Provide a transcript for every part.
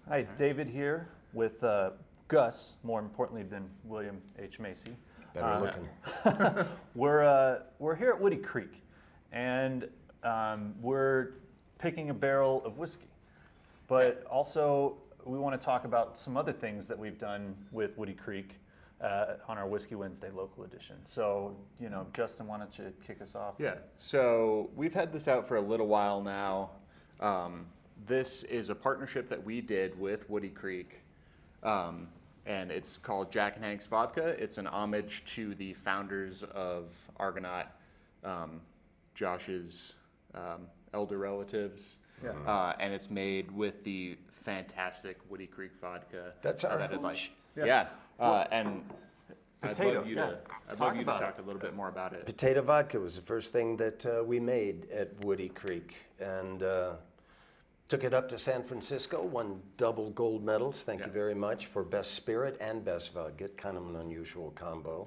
Hi, David here with Gus, more importantly than William H. Macy. Better looking. We're here at Woody Creek, and we're picking a barrel of whiskey. But also, we want to talk about some other things that we've done with Woody Creek on our Whiskey Wednesday local edition. So, Justin, why don't you kick us off? Yeah, so we've had this out for a little while now. This is a partnership that we did with Woody Creek, and it's called Jack and Hank's Vodka. It's an homage to the founders of Argonaut, Josh's elder relatives. Yeah. And it's made with the fantastic Woody Creek vodka. That's our that it hooch. Yeah. And Potato, I'd love you to Talk about talk a little bit more about it. Potato vodka was the first thing that we made at Woody Creek, and took it up to San Francisco, won double gold medals, thank you very much, for best spirit and best vodka, kind of an unusual combo.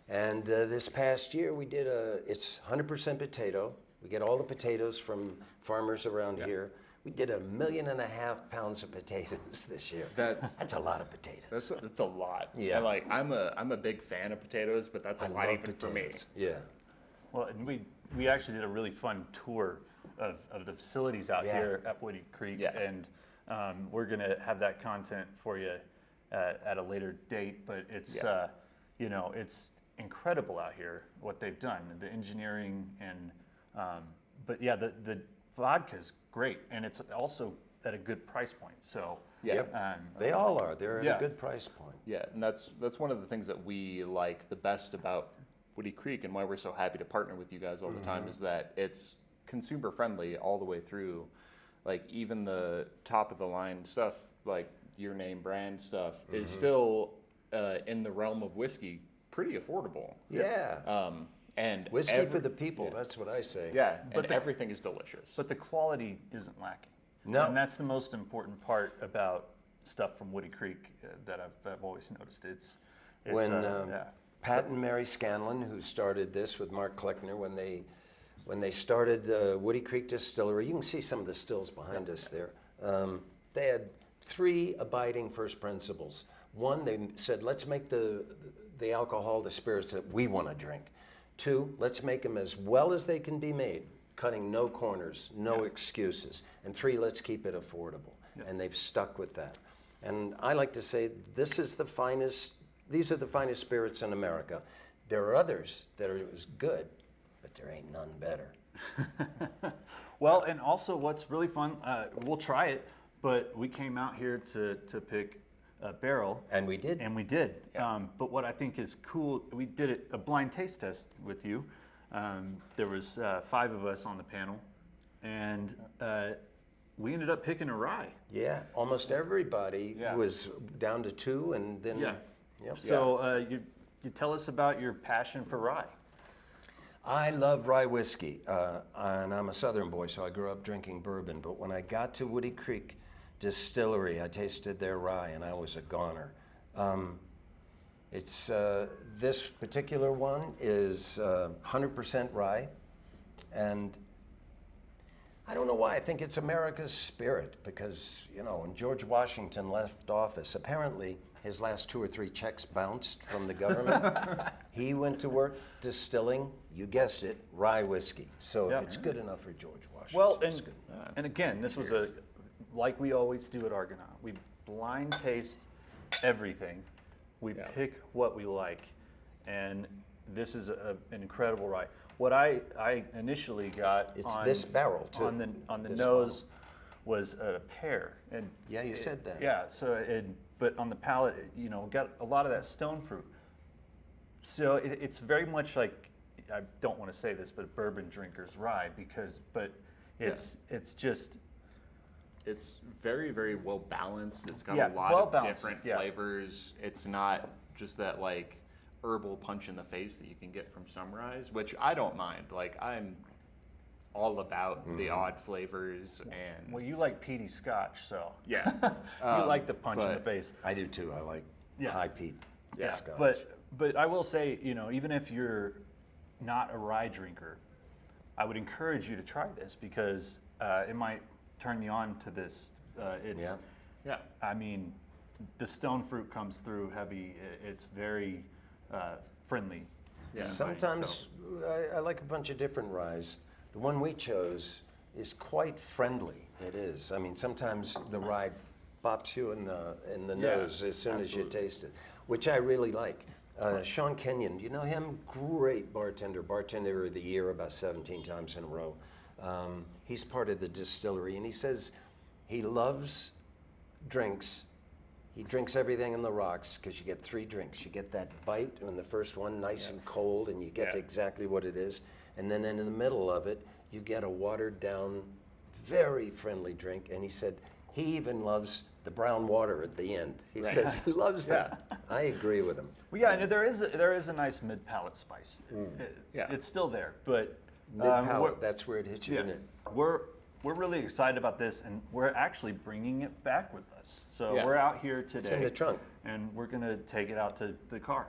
And this past year we did it's 100% potato. We get all the potatoes from farmers around here. We did 1.5 million pounds of potatoes this year. That's a lot of potatoes. That's a lot. Yeah. And I'm a big fan of potatoes, but that's a lot even for me. Yeah. Well, and we actually did a really fun tour of the facilities out here at Woody Creek, and we're going to have that content for you at a later date. But it's it's incredible out here what they've done, the engineering and but yeah, the vodka is great, and it's also at a good price point. So they all are. They're at a good price point. Yeah, and that's one of the things that we like the best about Woody Creek, and why we're so happy to partner with you guys all the time, is that it's consumer friendly all the way through. Like even the top of the line stuff, like your name brand stuff, is still in the realm of whiskey pretty affordable. Yeah. And whiskey for the people, that's what I say. Yeah, but everything is delicious. But the quality isn't lacking. No. And that's the most important part about stuff from Woody Creek that I've always noticed. It's when Pat and Mary Scanlon, who started this with Mark Kleckner, when they started Woody Creek Distillery, you can see some of the stills behind us there. They had 3 abiding first principles. One, they said, let's make the alcohol, the spirits that we want to drink. 2, let's make them as well as they can be made, cutting no corners, no excuses. And 3, let's keep it affordable. And they've stuck with that. And I like to say these are the finest spirits in America. There are others that are as good, but there ain't none better. Well, and also what's really fun, we'll try it, but we came out here to pick a barrel. And we did. And we did. Yeah. But what I think is cool, we did a blind taste test with you. There was 5 of us on the panel, and we ended up picking a rye. Yeah, almost everybody was down to 2, and then. Yeah. Yep. So you tell us about your passion for rye. I love rye whiskey, and I'm a Southern boy, so I grew up drinking bourbon. But when I got to Woody Creek Distillery, I tasted their rye, and I was a goner. It's this particular one is 100% rye, and I don't know why. I think it's America's spirit because, when George Washington left office, apparently his last 2 or 3 checks bounced from the government. He went to work distilling, you guessed it, rye whiskey. So if it's good enough for George Washington, well, it's good enough. And again, this was like we always do at Argonaut. We blind taste everything. We pick what we like. And this is an incredible rye. What I initially got this barrel too. On the nose was a pear. And you said that. Yeah, but on the palate, got a lot of that stone fruit. So it's very much like, I don't want to say this, but bourbon drinker's rye It's very, very well balanced. It's got a lot of different flavors. It's not just that like herbal punch in the face that you can get from some ryes, which I don't mind. Like I'm all about the odd flavors and. Well, you like peaty scotch, so. Yeah. You like the punch in the face. I do too. I like high peat scotch. But I will say, even if you're not a rye drinker, I would encourage you to try this because it might turn you on to this. Yeah. I mean, the stone fruit comes through heavy. It's very friendly. Yeah. Sometimes I like a bunch of different ryes. The one we chose is quite friendly. It is. I mean, sometimes the rye bops you in the nose as soon as you taste it, which I really like. Sean Kenyon, you know him? Great bartender of the year about 17 times in a row. He's part of the distillery, and he says he loves drinks. He drinks everything in the rocks because you get 3 drinks. You get that bite on the first one, nice and cold, and you get exactly what it is. And then in the middle of it, you get a watered down, very friendly drink. And he said he even loves the brown water at the end. He says he loves that. I agree with him. Well, yeah, and there is a nice mid-palate spice. It's still there, but Mid-palate, that's where it hits you, isn't it? We're really excited about this, and we're actually bringing it back with us. So Yeah. we're out here today. It's in the trunk. And we're gonna take it out to the car.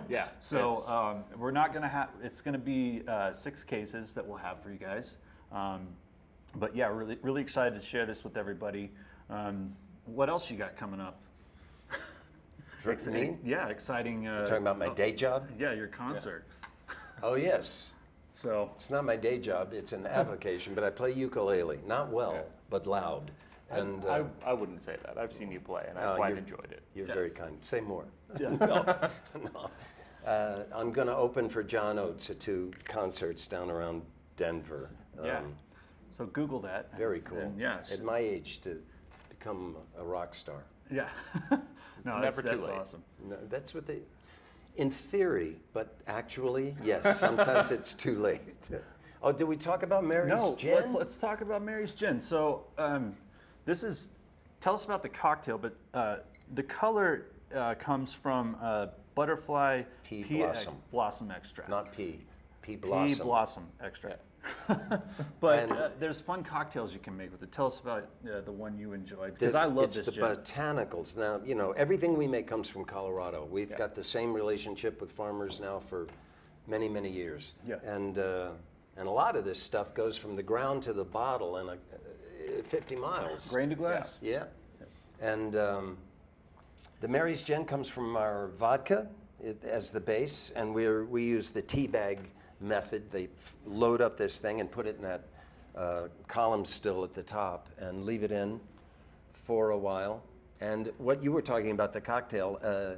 Yeah. So we're not gonna have. It's gonna be 6 cases that we'll have for you guys. But yeah, really excited to share this with everybody. What else you got coming up? For me? Yeah, exciting. Talking about my day job? Yeah, your concert. Oh, yes. So It's not my day job, it's an avocation, but I play ukulele. Not well, but loud. And I wouldn't say that. I've seen you play, and I Oh, quite you're- enjoyed it. you're very kind. Say more. yeah, No. I'm going to open for John Oates at 2 concerts down around Denver. yeah. So Google that. Very cool. And yeah, At my age to become a rock star. yeah. No, never too that's late. awesome. No, that's what they, in theory, but actually, yes, sometimes it's too late. Oh, did we talk about Mary's No, gin? let's talk about Mary's gin. So tell us about the cocktail, but the color comes from butterfly Pea blossom. blossom extract. Not pea blossom. Pea blossom extract. But And- there's fun cocktails you can make with it. Tell us about the one you enjoyed, because I love it's this the gin. botanicals. Now, you know, everything we make comes from Colorado. We've got the same relationship with farmers now for many, many years. Yeah. And a lot of this stuff goes from the ground to the bottle in 50 miles. Grain to glass. Yeah. And the Mary's Gin comes from our vodka as the base, and we use the tea bag method. They load up this thing and put it in that column still at the top and leave it in for a while. And what you were talking about, the cocktail,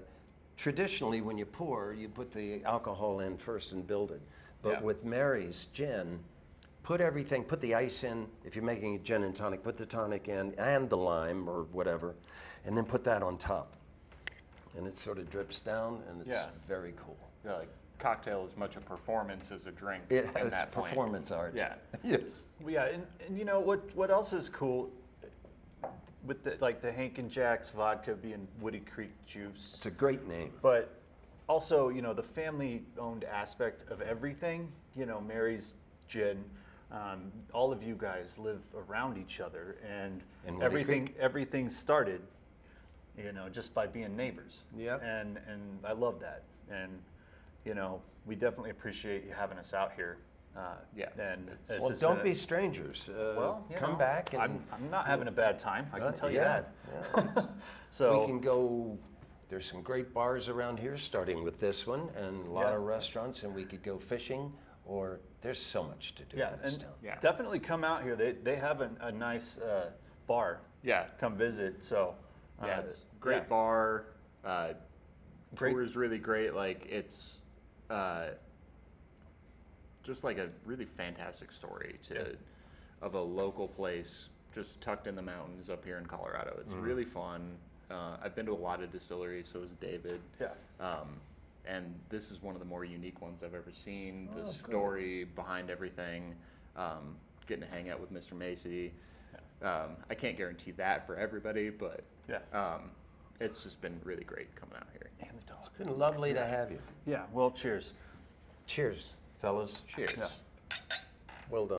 traditionally when you pour, you put the alcohol in first and build it. But Yeah. with Mary's Gin, put the ice in. If you're making a gin and tonic, put the tonic in and the lime or whatever, and then put that on top. And it sort of drips down, and it's very cool. Yeah, like cocktail is much a performance as a drink. It's at that point. performance art. Yeah. Yes. Well, yeah, and you know what else is cool with the Hank and Jack's vodka being Woody Creek juice, It's a great name. but also the family-owned aspect of everything. Mary's Gin. All of you guys live around each other, and In Woody everything started, just by being neighbors. Yep. And I love that, and we definitely appreciate you having us out here. Yeah. And Well, don't be strangers. Come back and I'm not having a bad time. I can tell you yeah, that. yeah, it's- So we can go. There's some great bars around here, starting with this one, and a lot of restaurants, and we could go fishing. Or there's so much to do yeah, in this and town. definitely come out here. They have a nice bar. Yeah. Come visit. So Yeah, it's great bar. Great. Tour is really great. Like it's just like a really fantastic story of a local place just tucked in the mountains up here in Colorado. It's really fun. I've been to a lot of distilleries, so has David. Yeah. And this is one of the more unique ones I've ever seen. The story behind everything, getting to hang out with Mr. Macy. I can't guarantee that for everybody, but it's just been really great coming out here. And the dog. It's been lovely to have you. Yeah. Well, cheers. Cheers, fellas. Cheers. Yeah. Well done.